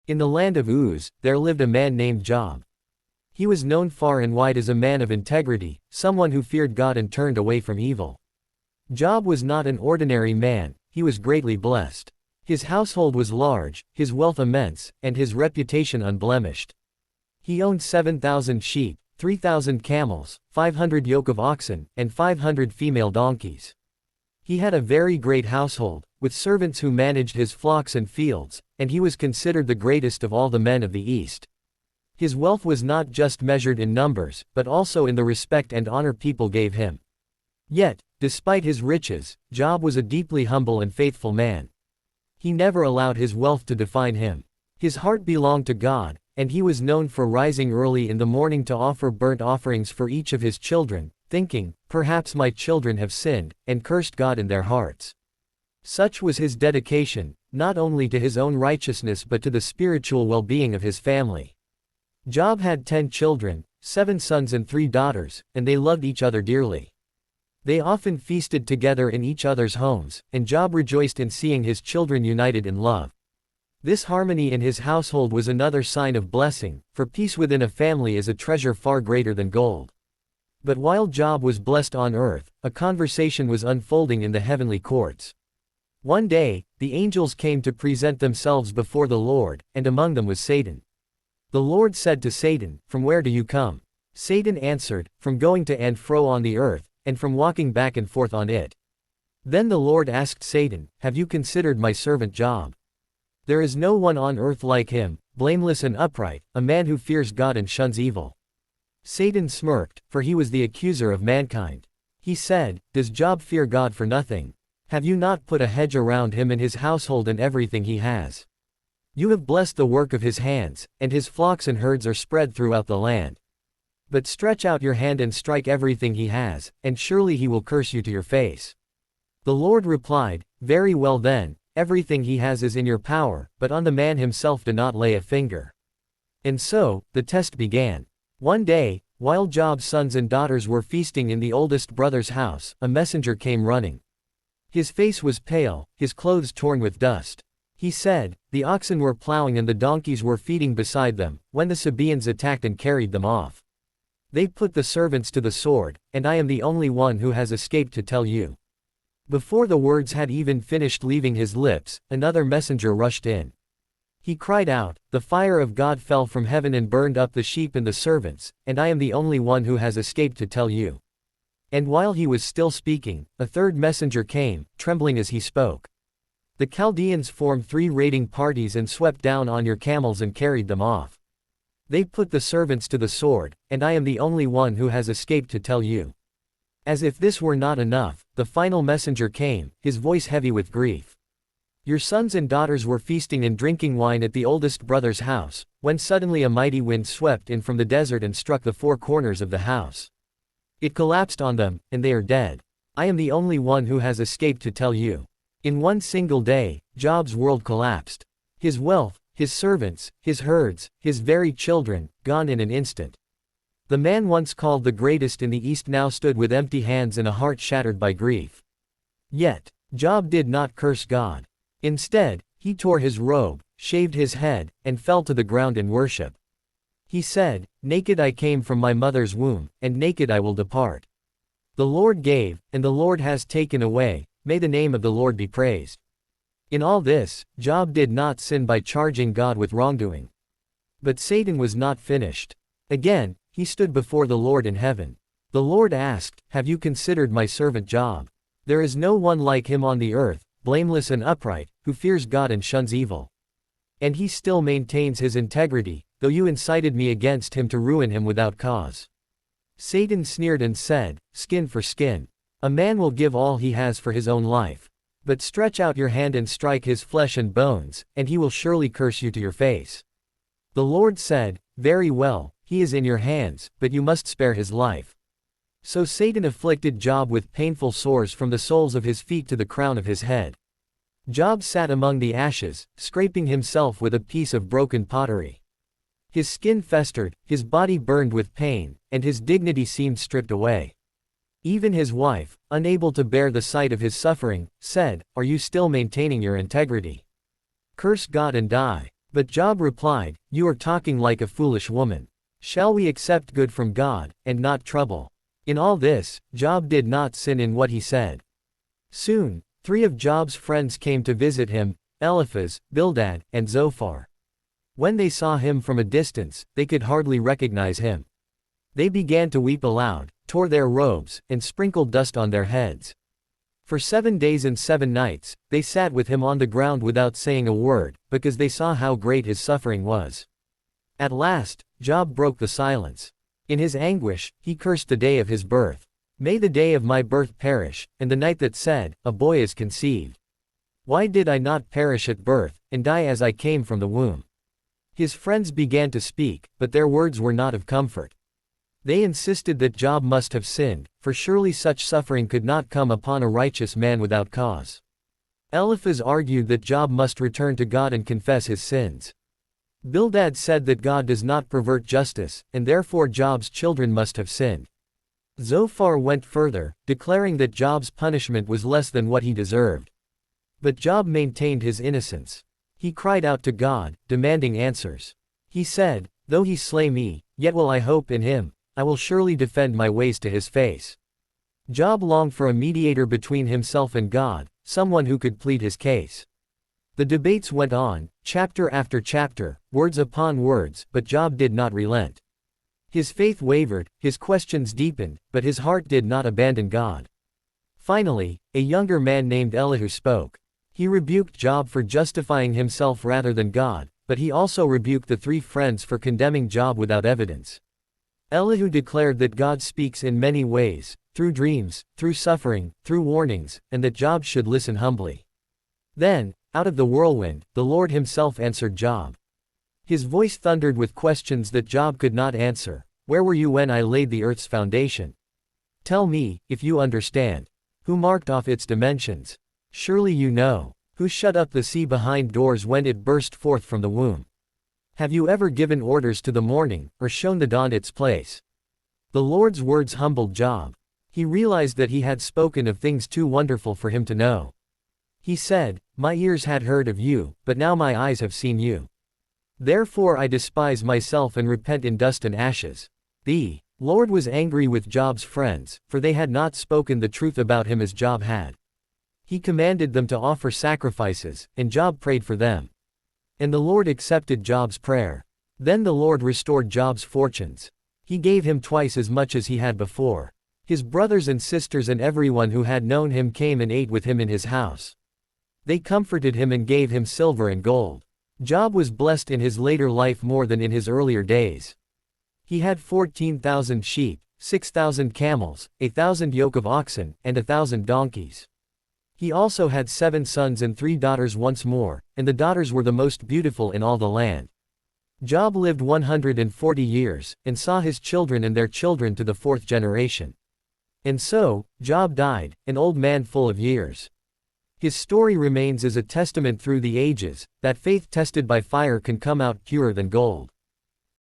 In the land of Uz, there lived a man named Job. He was known far and wide as a man of integrity, someone who feared God and turned away from evil. Job was not an ordinary man, he was greatly blessed. His household was large, his wealth immense, and his reputation unblemished. He owned 7,000 sheep, 3,000 camels, 500 yoke of oxen, and 500 female donkeys. He had a very great household, with servants who managed his flocks and fields, and he was considered the greatest of all the men of the East. His wealth was not just measured in numbers, but also in the respect and honor people gave him. Yet, despite his riches, Job was a deeply humble and faithful man. He never allowed his wealth to define him. His heart belonged to God, and he was known for rising early in the morning to offer burnt offerings for each of his children, thinking, "Perhaps my children have sinned, and cursed God in their hearts." Such was his dedication, not only to his own righteousness but to the spiritual well-being of his family. Job had 10 children, 7 sons and 3 daughters, and they loved each other dearly. They often feasted together in each other's homes, and Job rejoiced in seeing his children united in love. This harmony in his household was another sign of blessing, for peace within a family is a treasure far greater than gold. But while Job was blessed on earth, a conversation was unfolding in the heavenly courts. One day, the angels came to present themselves before the Lord, and among them was Satan. The Lord said to Satan, "From where do you come?" Satan answered, "From going to and fro on the earth, and from walking back and forth on it." Then the Lord asked Satan, "Have you considered my servant Job? There is no one on earth like him, blameless and upright, a man who fears God and shuns evil." Satan smirked, for he was the accuser of mankind. He said, "Does Job fear God for nothing? Have you not put a hedge around him and his household and everything he has? You have blessed the work of his hands, and his flocks and herds are spread throughout the land. But stretch out your hand and strike everything he has, and surely he will curse you to your face." The Lord replied, "Very well then, everything he has is in your power, but on the man himself do not lay a finger." And so, the test began. One day, while Job's sons and daughters were feasting in the oldest brother's house, a messenger came running. His face was pale, his clothes torn with dust. He said, "The oxen were plowing and the donkeys were feeding beside them, when the Sabaeans attacked and carried them off. They put the servants to the sword, and I am the only one who has escaped to tell you." Before the words had even finished leaving his lips, another messenger rushed in. He cried out, "The fire of God fell from heaven and burned up the sheep and the servants, and I am the only one who has escaped to tell you." And while he was still speaking, a third messenger came, trembling as he spoke. "The Chaldeans formed 3 raiding parties and swept down on your camels and carried them off. They put the servants to the sword, and I am the only one who has escaped to tell you." As if this were not enough, the final messenger came, his voice heavy with grief. "Your sons and daughters were feasting and drinking wine at the oldest brother's house, when suddenly a mighty wind swept in from the desert and struck the 4 corners of the house. It collapsed on them, and they are dead. I am the only one who has escaped to tell you." In one single day, Job's world collapsed. His wealth, his servants, his herds, his very children, gone in an instant. The man once called the greatest in the East now stood with empty hands and a heart shattered by grief. Yet, Job did not curse God. Instead, he tore his robe, shaved his head, and fell to the ground in worship. He said, "Naked I came from my mother's womb, and naked I will depart. The Lord gave, and the Lord has taken away, may the name of the Lord be praised." In all this, Job did not sin by charging God with wrongdoing. But Satan was not finished. Again, he stood before the Lord in heaven. The Lord asked, "Have you considered my servant Job? There is no one like him on the earth, blameless and upright, who fears God and shuns evil. And he still maintains his integrity, though you incited me against him to ruin him without cause." Satan sneered and said, "Skin for skin. A man will give all he has for his own life. But stretch out your hand and strike his flesh and bones, and he will surely curse you to your face." The Lord said, "Very well, he is in your hands, but you must spare his life." So Satan afflicted Job with painful sores from the soles of his feet to the crown of his head. Job sat among the ashes, scraping himself with a piece of broken pottery. His skin festered, his body burned with pain, and his dignity seemed stripped away. Even his wife, unable to bear the sight of his suffering, said, "Are you still maintaining your integrity? Curse God and die." But Job replied, "You are talking like a foolish woman. Shall we accept good from God, and not trouble?" In all this, Job did not sin in what he said. Soon, 3 of Job's friends came to visit him, Eliphaz, Bildad, and Zophar. When they saw him from a distance, they could hardly recognize him. They began to weep aloud, tore their robes, and sprinkled dust on their heads. For 7 days and 7 nights, they sat with him on the ground without saying a word, because they saw how great his suffering was. At last, Job broke the silence. In his anguish, he cursed the day of his birth. "May the day of my birth perish, and the night that said, a boy is conceived. Why did I not perish at birth, and die as I came from the womb?" His friends began to speak, but their words were not of comfort. They insisted that Job must have sinned, for surely such suffering could not come upon a righteous man without cause. Eliphaz argued that Job must return to God and confess his sins. Bildad said that God does not pervert justice, and therefore Job's children must have sinned. Zophar went further, declaring that Job's punishment was less than what he deserved. But Job maintained his innocence. He cried out to God, demanding answers. He said, "Though he slay me, yet will I hope in him. I will surely defend my ways to his face." Job longed for a mediator between himself and God, someone who could plead his case. The debates went on, chapter after chapter, words upon words, but Job did not relent. His faith wavered, his questions deepened, but his heart did not abandon God. Finally, a younger man named Elihu spoke. He rebuked Job for justifying himself rather than God, but he also rebuked the 3 friends for condemning Job without evidence. Elihu declared that God speaks in many ways, through dreams, through suffering, through warnings, and that Job should listen humbly. Then, out of the whirlwind, the Lord himself answered Job. His voice thundered with questions that Job could not answer. "Where were you when I laid the earth's foundation? Tell me, if you understand. Who marked off its dimensions? Surely you know. Who shut up the sea behind doors when it burst forth from the womb? Have you ever given orders to the morning, or shown the dawn its place?" The Lord's words humbled Job. He realized that he had spoken of things too wonderful for him to know. He said, "My ears had heard of you, but now my eyes have seen you. Therefore I despise myself and repent in dust and ashes." The Lord was angry with Job's friends, for they had not spoken the truth about him as Job had. He commanded them to offer sacrifices, and Job prayed for them. And the Lord accepted Job's prayer. Then the Lord restored Job's fortunes. He gave him twice as much as he had before. His brothers and sisters and everyone who had known him came and ate with him in his house. They comforted him and gave him silver and gold. Job was blessed in his later life more than in his earlier days. He had 14,000 sheep, 6,000 camels, 1,000 yoke of oxen, and 1,000 donkeys. He also had 7 sons and 3 daughters once more, and the daughters were the most beautiful in all the land. Job lived 140 years, and saw his children and their children to the 4th generation. And so, Job died, an old man full of years. His story remains as a testament through the ages, that faith tested by fire can come out purer than gold.